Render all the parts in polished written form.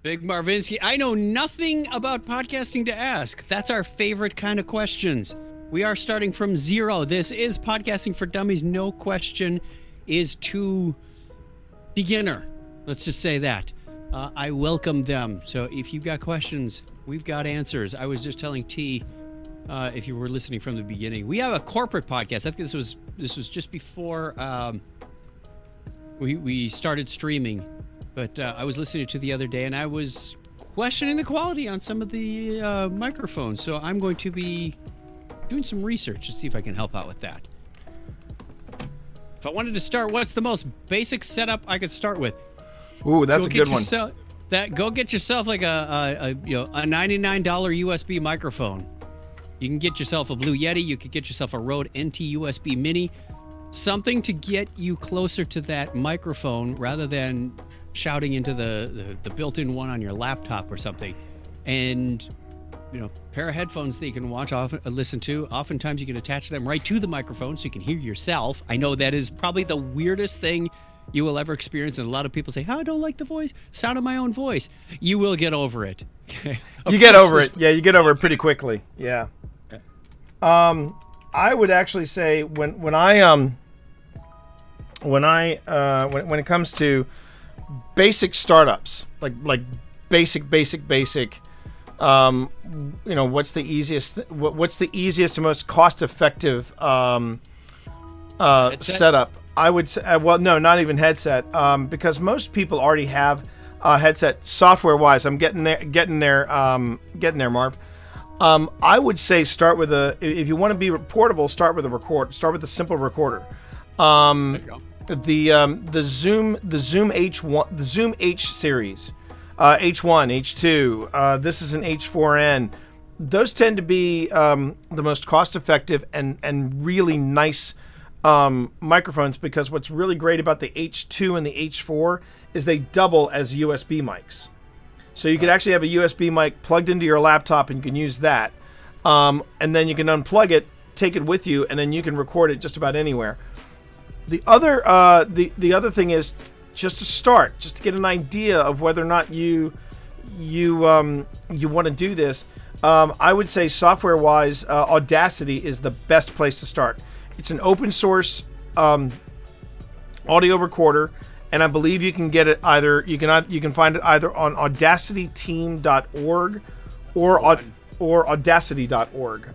Big Marvinsky. I know nothing about podcasting to ask. That's our favorite kind of questions. We are starting from zero. This is Podcasting for Dummies. No question is too beginner. Let's just say that. I welcome them. So if you've got questions, we've got answers. I was just telling T, if you were listening from the beginning, we have a corporate podcast. I think this was just before we started streaming. But I was listening to it the other day, and I was questioning the quality on some of the microphones. So I'm going to be doing some research to see if I can help out with that. If I wanted to start, what's the most basic setup I could start with? Ooh, that's a good one. Go get yourself like a $99 USB microphone. You can get yourself a Blue Yeti. You could get yourself a Rode NT USB Mini. Something to get you closer to that microphone rather than shouting into the built-in one on your laptop or something. And pair of headphones that you can listen to. Oftentimes you can attach them right to the microphone so you can hear yourself. I know that is probably the weirdest thing you will ever experience, and a lot of people say, I don't like the sound of my own voice. You will get over it. You get over it. Yeah, you get over it pretty quickly. Yeah. I would actually say when it comes to basic startups, like basic, what's the easiest and most cost-effective setup? I would say, no, not even headset, because most people already have a headset software-wise. I'm getting there, Marv. I would say start with if you want to be portable, start with a simple recorder. There you go. The Zoom H1, the Zoom H series, H1, H2. This is an H4n. Those tend to be the most cost-effective and really nice microphones, because what's really great about the H2 and the H4 is they double as USB mics. So you could actually have a USB mic plugged into your laptop and you can use that, and then you can unplug it, take it with you, and then you can record it just about anywhere. The other thing is just to start, just to get an idea of whether or not you want to do this. I would say software-wise, Audacity is the best place to start. It's an open source audio recorder, and I believe you can get it you can find it either on audacityteam.org or audacity.org.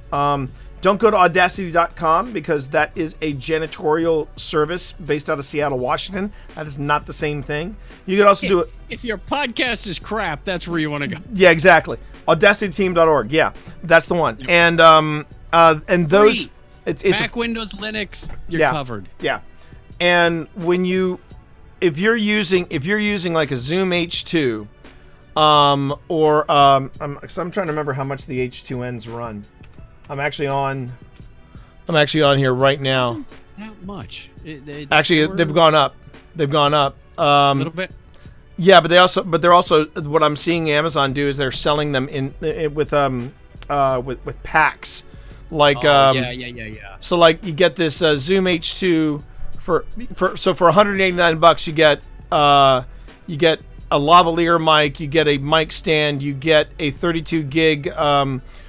Don't go to audacity.com because that is a janitorial service based out of Seattle, Washington. That is not the same thing. You could also do it. If your podcast is crap, that's where you want to go. Yeah, exactly. Audacityteam.org. Yeah, that's the one. And those Free. It's Mac, Windows, Linux, you're covered. Yeah. And if you're using like a Zoom H2, I'm trying to remember how much the H2Ns run. I'm actually on here right now. Not much. Actually, they've gone up. A little bit. Yeah, but they're also what I'm seeing Amazon do is they're selling them with packs. Like yeah. So like you get this Zoom H2 for $189 you get a lavalier mic, you get a mic stand, you get a 32 gig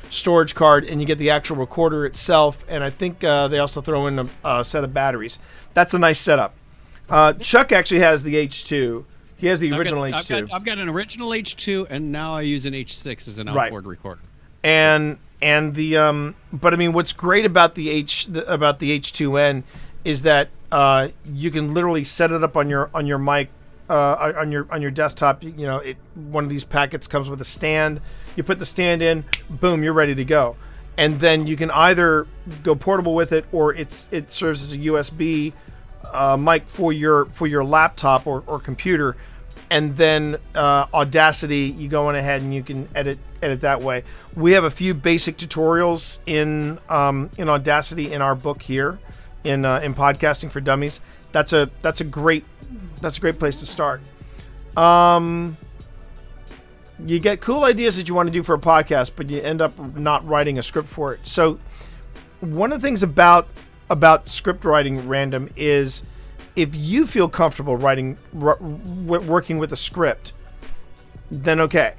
storage card, and you get the actual recorder itself, and I think they also throw in a set of batteries. That's a nice setup. Chuck actually has the H2. He has the original H2. I've got an original H2, and now I use an H6 as an outboard recorder. And but I mean, what's great about the H2n is that you can literally set it up on your mic on your desktop. One of these packets comes with a stand. You put the stand in, boom, you're ready to go. And then you can either go portable with it, or it serves as a USB mic for your laptop or computer. And then Audacity, you go on ahead and you can edit that way. We have a few basic tutorials in Audacity in our book here in Podcasting for Dummies. That's a great place to start. You get cool ideas that you want to do for a podcast, but you end up not writing a script for it. So one of the things about script writing, Random, is if you feel comfortable working with a script, then okay.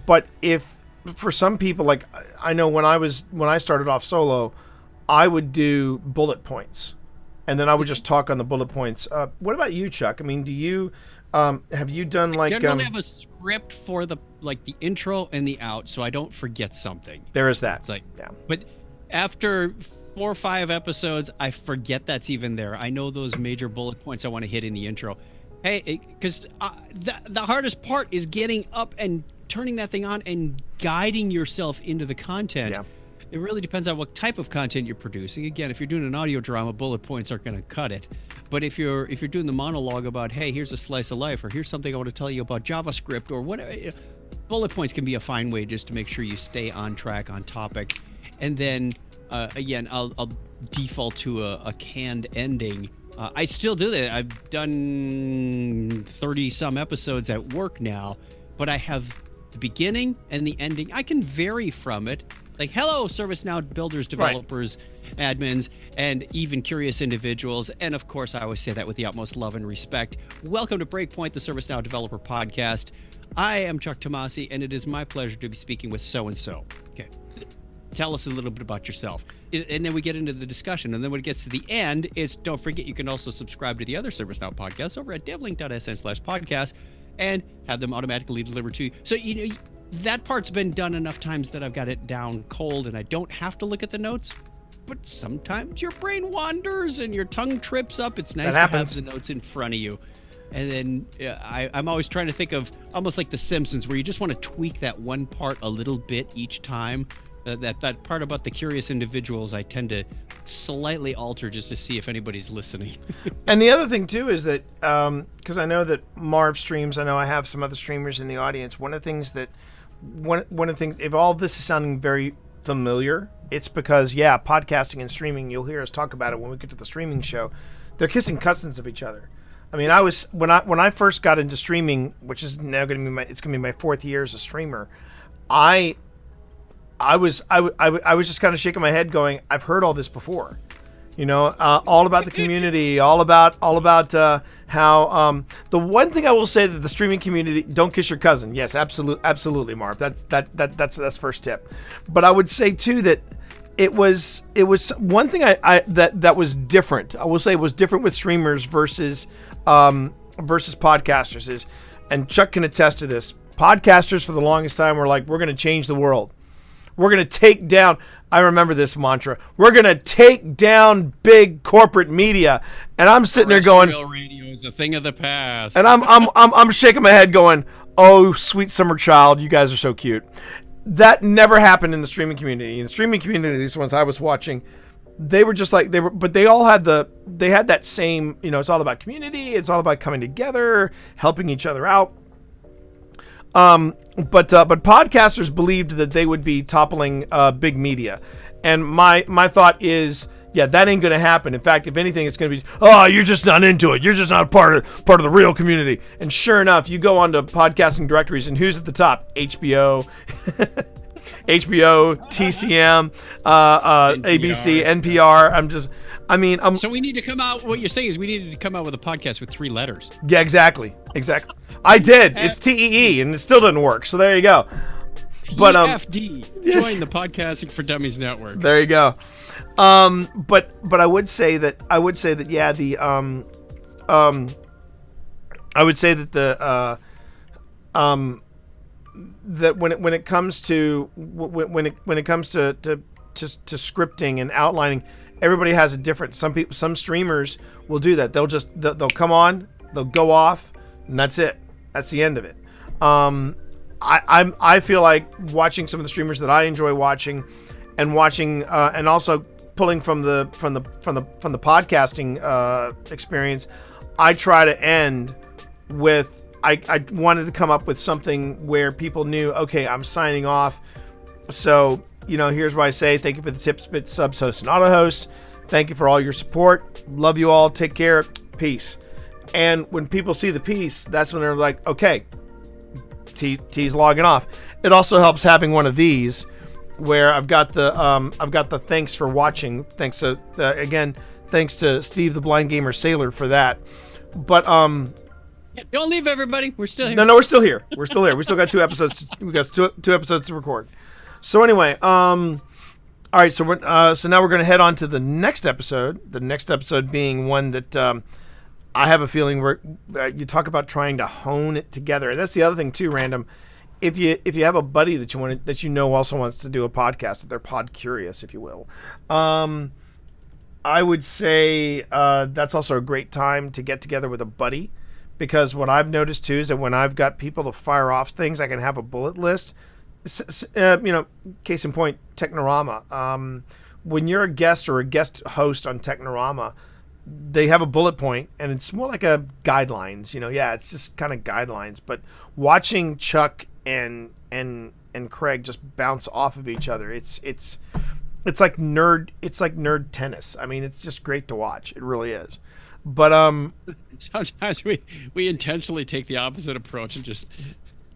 But if for some people, like I know when I started off solo, I would do bullet points, and then I would just talk on the bullet points. What about you, Chuck? I mean, do you have you done like generally have a script for the intro and the out, so I don't forget something. There is that. It's like, yeah. But after 4 or 5 episodes, I forget that's even there. I know those major bullet points I want to hit in the intro. Hey, because the hardest part is getting up and turning that thing on and guiding yourself into the content. Yeah. It really depends on what type of content you're producing. Again, if you're doing an audio drama, bullet points aren't going to cut it. But if you're doing the monologue about, hey, here's a slice of life, or here's something I want to tell you about JavaScript, or whatever, bullet points can be a fine way just to make sure you stay on track, on topic. And then again, I'll default to a canned ending. I still do that. I've done 30 some episodes at work now, but I have the beginning and the ending. I can vary from it. Like, hello, ServiceNow builders, developers, admins, and even curious individuals. And of course, I always say that with the utmost love and respect. Welcome to Breakpoint, the ServiceNow Developer Podcast. I am Chuck Tomasi, and it is my pleasure to be speaking with so-and-so. Okay. Tell us a little bit about yourself. And then we get into the discussion. And then when it gets to the end, it's don't forget you can also subscribe to the other ServiceNow podcasts over at devlink.sn/podcast and have them automatically delivered to you. So, you know, that part's been done enough times that I've got it down cold and I don't have to look at the notes. But sometimes your brain wanders and your tongue trips up. It's nice to have the notes in front of you. And then I'm always trying to think of almost like The Simpsons, where you just want to tweak that one part a little bit each time. That part about the curious individuals, I tend to slightly alter just to see if anybody's listening. And the other thing too is that because I know that Marv streams, I know I have some other streamers in the audience. One of the things, if all this is sounding very familiar, it's because podcasting and streaming. You'll hear us talk about it when we get to the streaming show. They're kissing cousins of each other. I mean, when I first got into streaming, which is now going to be my 4th year as a streamer, I was just kind of shaking my head going, I've heard all this before, you know, all about the community, all about how the one thing I will say that the streaming community, don't kiss your cousin. Yes, absolutely, Marv. That's first tip. But I would say too that it was one thing that was different. I will say it was different with streamers versus podcasters is, and Chuck can attest to this. Podcasters for the longest time were like, we're going to change the world. We're going to take down, I remember this mantra, we're going to take down big corporate media. And I'm sitting there going, radio is a thing of the past. And I'm shaking my head going, oh, sweet summer child, you guys are so cute. That never happened in the streaming community. In the streaming community, these ones I was watching, they were just like, but they all had that same, you know, it's all about community. It's all about coming together, helping each other out. But podcasters believed that they would be toppling big media, and my thought is, that ain't gonna happen. In fact, if anything, it's gonna be, oh, you're just not into it. You're just not part of the real community. And sure enough, you go onto podcasting directories, and who's at the top? HBO, TCM, ABC, NPR. So we need to come out. What you're saying is we needed to come out with a podcast with 3 letters. Yeah, exactly. I did. It's TEE, and it still didn't work. So there you go. But PFD, join the Podcasting for Dummies network. There you go. But I would say that I would say that that when it comes to scripting and outlining, everybody has a different. Some streamers will do that. They'll come on, they'll go off, and that's it. That's the end of it. I feel like watching some of the streamers that I enjoy watching, and also pulling from the podcasting experience. I try to end with I wanted to come up with something where people knew, okay, I'm signing off. So, you know, here's what I say. Thank you for the tips, bits, subs, hosts, and auto hosts. Thank you for all your support. Love you all. Take care. Peace. And when people see the peace, that's when they're like, okay, T's logging off. It also helps having one of these where I've got the thanks for watching. Thanks to Steve the Blind Gamer Sailor for that. But Yeah, don't leave, everybody. We're still here. No, we're still here. We're still here. We still got 2 episodes. We got two episodes to record. So anyway, all right. So so now we're going to head on to the next episode. The next episode being one that I have a feeling where you talk about trying to hone it together, and that's the other thing too. Random, if you have a buddy that also wants to do a podcast, that they're pod curious, if you will. I would say that's also a great time to get together with a buddy, because what I've noticed too is that when I've got people to fire off things, I can have a bullet list. Case in point, Technorama. When you're a guest or a guest host on Technorama, they have a bullet point, and it's more like a guidelines. It's just kind of guidelines. But watching Chuck and Craig just bounce off of each other, it's like nerd tennis. I mean, it's just great to watch. It really is. But sometimes we intentionally take the opposite approach and just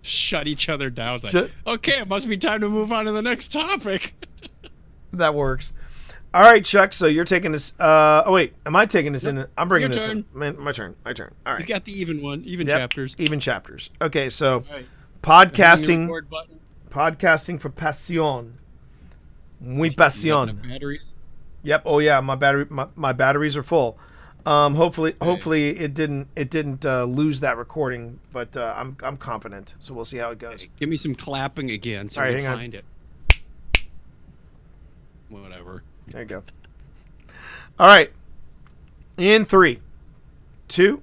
shut each other down. It's like, okay, it must be time to move on to the next topic. That works. All right, Chuck. So you're taking this. Oh wait, am I taking this in? I'm bringing this in. My turn. All right. You got the even chapters. Even chapters. Okay, so right. Podcasting for passion. Muy passion. Batteries. Yep. Oh yeah, my batteries are full. Hopefully it didn't lose that recording, but I'm confident. So we'll see how it goes. Hey, give me some clapping again so I can find it. Whatever. There you go. All right. In 3, 2,